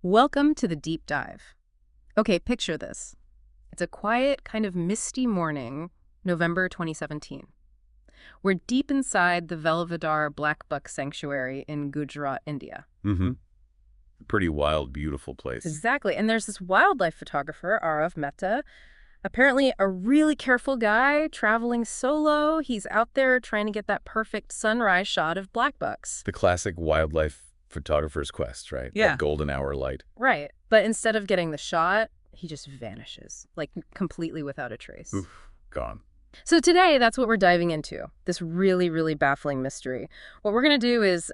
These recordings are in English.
Welcome to the deep dive. Okay, picture this. It's a quiet, kind of misty morning, November 2017. We're deep inside the Velavadar Black Buck Sanctuary in Gujarat, India. Mm-hmm. Pretty wild, beautiful place. Exactly. And there's this wildlife photographer, Arav Mehta, apparently a really careful guy traveling solo. He's out there trying to get that perfect sunrise shot of black bucks. The classic wildlife photographer's quest, right? Yeah. That golden hour light. Right. But instead of getting the shot, he just vanishes, like completely without a trace. Oof, gone. So today, that's what we're diving into, this really, really baffling mystery. What we're going to do is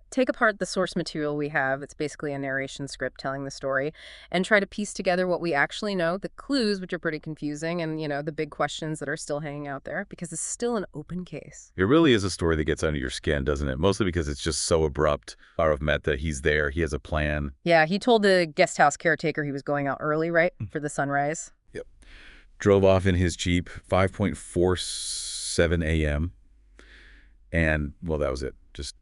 take apart the source material we have. It's basically a narration script telling the story, and try to piece together what we actually know, the clues, which are pretty confusing, and, the big questions that are still hanging out there, because it's still an open case. It really is a story that gets under your skin, doesn't it? Mostly because it's just so abrupt. Arav Mehta, he's there, he has a plan. Yeah, he told the guest house caretaker he was going out early, right, for the sunrise. Yep. Drove off in his Jeep, 5:47 a.m. And, well, that was it. Just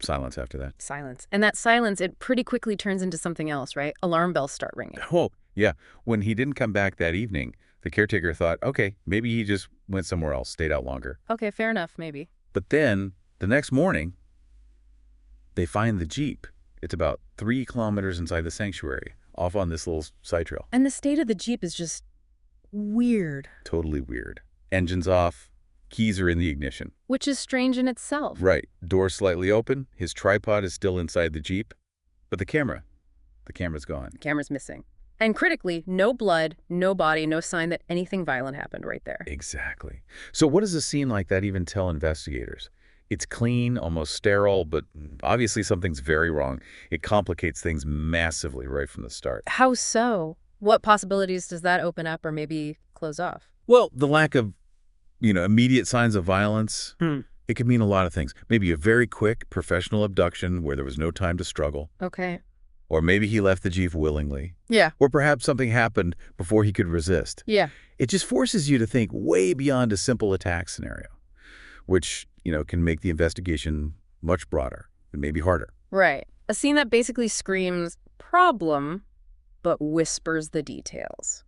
silence after that. Silence. And that silence, it pretty quickly turns into something else, right? Alarm bells start ringing. Oh, yeah. When he didn't come back that evening, the caretaker thought, okay, maybe he just went somewhere else, stayed out longer. Okay, fair enough, maybe. But then, the next morning, they find the Jeep. It's about 3 kilometers inside the sanctuary, off on this little side trail. And the state of the Jeep is just weird. Totally weird. Engine's off, keys are in the ignition. Which is strange in itself. Right. Door slightly open, his tripod is still inside the Jeep, but the camera's gone. The camera's missing. And critically, no blood, no body, no sign that anything violent happened right there. Exactly. So what does a scene like that even tell investigators? It's clean, almost sterile, but obviously something's very wrong. It complicates things massively right from the start. How so? What possibilities does that open up or maybe close off? Well, the lack of, immediate signs of violence, it could mean a lot of things. Maybe a very quick professional abduction where there was no time to struggle. Okay. Or maybe he left the Jeep willingly. Yeah. Or perhaps something happened before he could resist. Yeah. It just forces you to think way beyond a simple attack scenario, which, can make the investigation much broader and maybe harder. Right. A scene that basically screams problem, but whispers the details.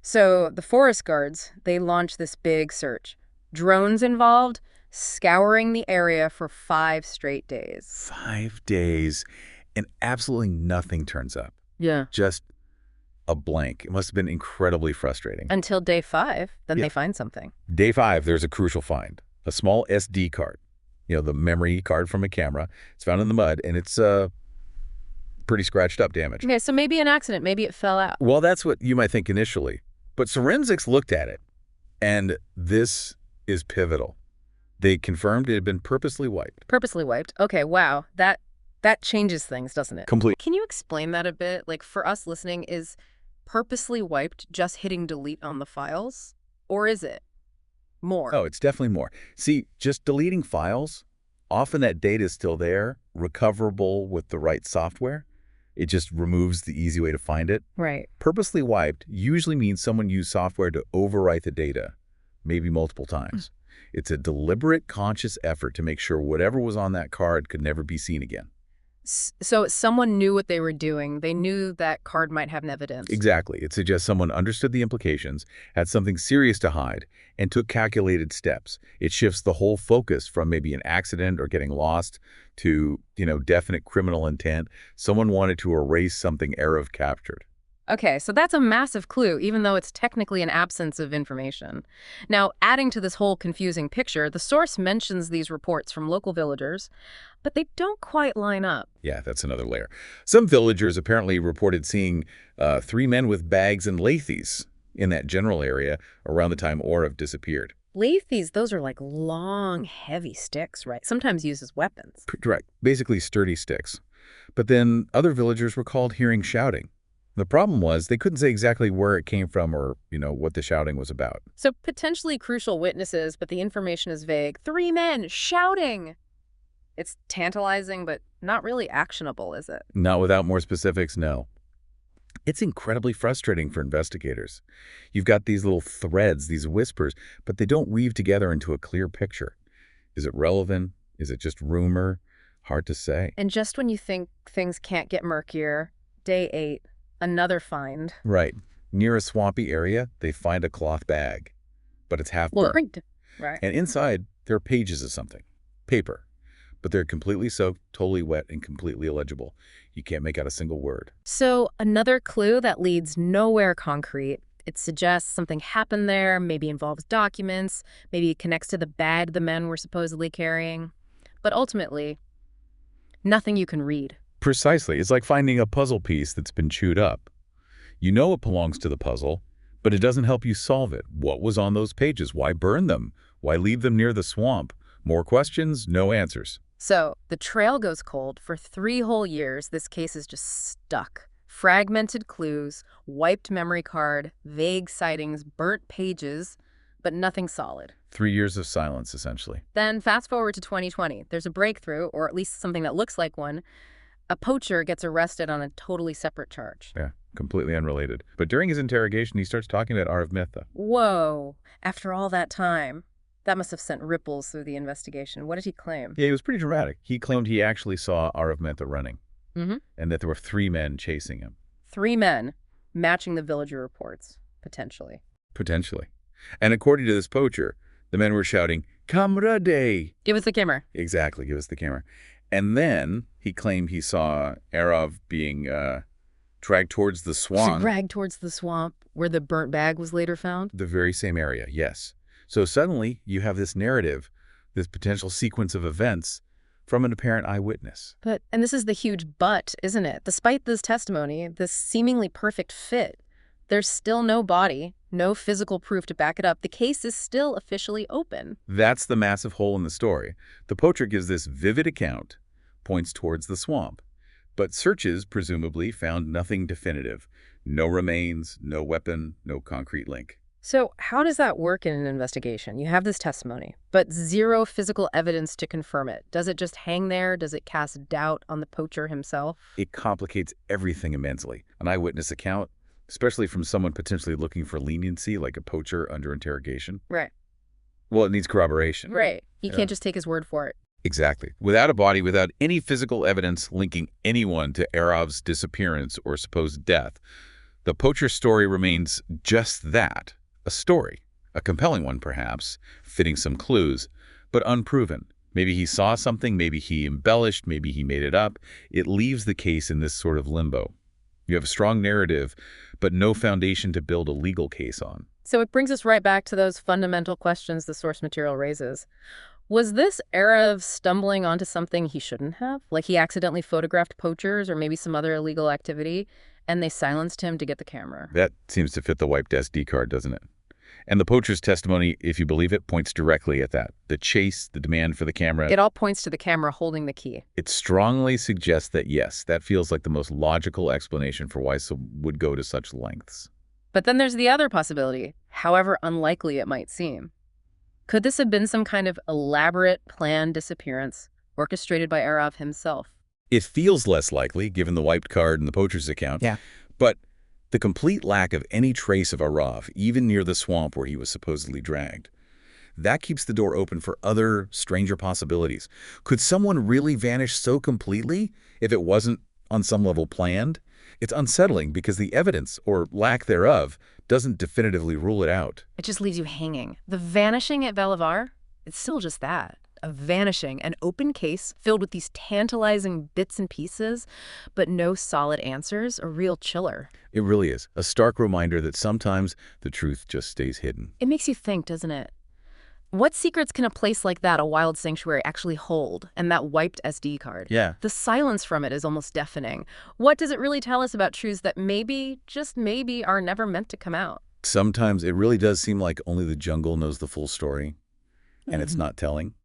So the forest guards, they launch this big search. Drones involved, scouring the area for 5 straight days. 5 days, and absolutely nothing turns up. Yeah. Just a blank. It must have been incredibly frustrating. Until day 5, then they find something. Day 5, there's a crucial find. A small SD card. The memory card from a camera. It's found in the mud, and it's pretty scratched up, damaged. Okay, so maybe an accident. Maybe it fell out. Well, that's what you might think initially. But forensics looked at it, and this is pivotal. They confirmed it had been purposely wiped. Purposely wiped. Okay, wow. That changes things, doesn't it? Complete. Can you explain that a bit? Like, for us listening, is purposely wiped just hitting delete on the files? Or is it more? Oh, it's definitely more. See, just deleting files, often that data is still there, recoverable with the right software. It just removes the easy way to find it. Right. Purposely wiped usually means someone used software to overwrite the data, maybe multiple times. It's a deliberate, conscious effort to make sure whatever was on that card could never be seen again. So someone knew what they were doing. They knew that card might have evidence. Exactly. It suggests someone understood the implications, had something serious to hide, and took calculated steps. It shifts the whole focus from maybe an accident or getting lost to, definite criminal intent. Someone wanted to erase something Arav captured. Okay, so that's a massive clue, even though it's technically an absence of information. Now, adding to this whole confusing picture, the source mentions these reports from local villagers, but they don't quite line up. Yeah, that's another layer. Some villagers apparently reported seeing 3 men with bags and lathis in that general area around the time Arav disappeared. Lathis, those are like long, heavy sticks, right? Sometimes used as weapons. Correct. Basically sturdy sticks. But then other villagers recalled hearing shouting. The problem was they couldn't say exactly where it came from or, what the shouting was about. So potentially crucial witnesses, but the information is vague. 3 men shouting. It's tantalizing, but not really actionable, is it? Not without more specifics, no. It's incredibly frustrating for investigators. You've got these little threads, these whispers, but they don't weave together into a clear picture. Is it relevant? Is it just rumor? Hard to say. And just when you think things can't get murkier, Day 8. Another find. Right. Near a swampy area, they find a cloth bag, but it's half Well, burnt. right. And inside, there are pages of something. Paper. But they're completely soaked, totally wet, and completely illegible. You can't make out a single word. So another clue that leads nowhere concrete. It suggests something happened there, maybe involves documents, maybe it connects to the bag the men were supposedly carrying. But ultimately, nothing you can read. Precisely. It's like finding a puzzle piece that's been chewed up. You know it belongs to the puzzle, but it doesn't help you solve it. What was on those pages? Why burn them? Why leave them near the swamp? More questions, no answers. So the trail goes cold. For 3 whole years, this case is just stuck. Fragmented clues, wiped memory card, vague sightings, burnt pages, but nothing solid. 3 years of silence, essentially. Then fast forward to 2020. There's a breakthrough, or at least something that looks like one. A poacher gets arrested on a totally separate charge. Yeah, completely unrelated. But during his interrogation, he starts talking about Arav. Whoa. After all that time. That must have sent ripples through the investigation. What did he claim? Yeah, he was pretty dramatic. He claimed he actually saw Arav running, and that there were 3 men chasing him. 3 men, matching the villager reports, potentially. Potentially. And according to this poacher, the men were shouting, "Kamrade!" Give us the camera. Exactly, give us the camera. And then he claimed he saw Arav being dragged towards the swamp. Dragged towards the swamp, where the burnt bag was later found? The very same area, yes. So suddenly, you have this narrative, this potential sequence of events from an apparent eyewitness. And this is the huge but, isn't it? Despite this testimony, this seemingly perfect fit, there's still no body, no physical proof to back it up. The case is still officially open. That's the massive hole in the story. The poacher gives this vivid account, points towards the swamp. But searches, presumably, found nothing definitive. No remains, no weapon, no concrete link. So how does that work in an investigation? You have this testimony, but zero physical evidence to confirm it. Does it just hang there? Does it cast doubt on the poacher himself? It complicates everything immensely. An eyewitness account, especially from someone potentially looking for leniency, like a poacher under interrogation. Right. Well, it needs corroboration. Right. You can't just take his word for it. Exactly. Without a body, without any physical evidence linking anyone to Arav's disappearance or supposed death, the poacher's story remains just that. A story, a compelling one perhaps, fitting some clues, but unproven. Maybe he saw something, maybe he embellished, maybe he made it up. It leaves the case in this sort of limbo. You have a strong narrative, but no foundation to build a legal case on. So it brings us right back to those fundamental questions the source material raises. Was this Arav stumbling onto something he shouldn't have? Like he accidentally photographed poachers or maybe some other illegal activity, and they silenced him to get the camera? That seems to fit the wiped SD card, doesn't it? And the poacher's testimony, if you believe it, points directly at that. The chase, the demand for the camera. It all points to the camera holding the key. It strongly suggests that, yes, that feels like the most logical explanation for why someone would go to such lengths. But then there's the other possibility, however unlikely it might seem. Could this have been some kind of elaborate, planned disappearance orchestrated by Arav himself? It feels less likely, given the wiped card and the poacher's account. Yeah. But the complete lack of any trace of Arav, even near the swamp where he was supposedly dragged, that keeps the door open for other, stranger possibilities. Could someone really vanish so completely if it wasn't, on some level, planned? It's unsettling because the evidence, or lack thereof, doesn't definitively rule it out. It just leaves you hanging. The vanishing at Velavadar, it's still just that. A vanishing, an open case filled with these tantalizing bits and pieces, but no solid answers, a real chiller. It really is. A stark reminder that sometimes the truth just stays hidden. It makes you think, doesn't it? What secrets can a place like that, a wild sanctuary, actually hold? And that wiped SD card? Yeah. The silence from it is almost deafening. What does it really tell us about truths that maybe, just maybe, are never meant to come out? Sometimes it really does seem like only the jungle knows the full story, and it's not telling.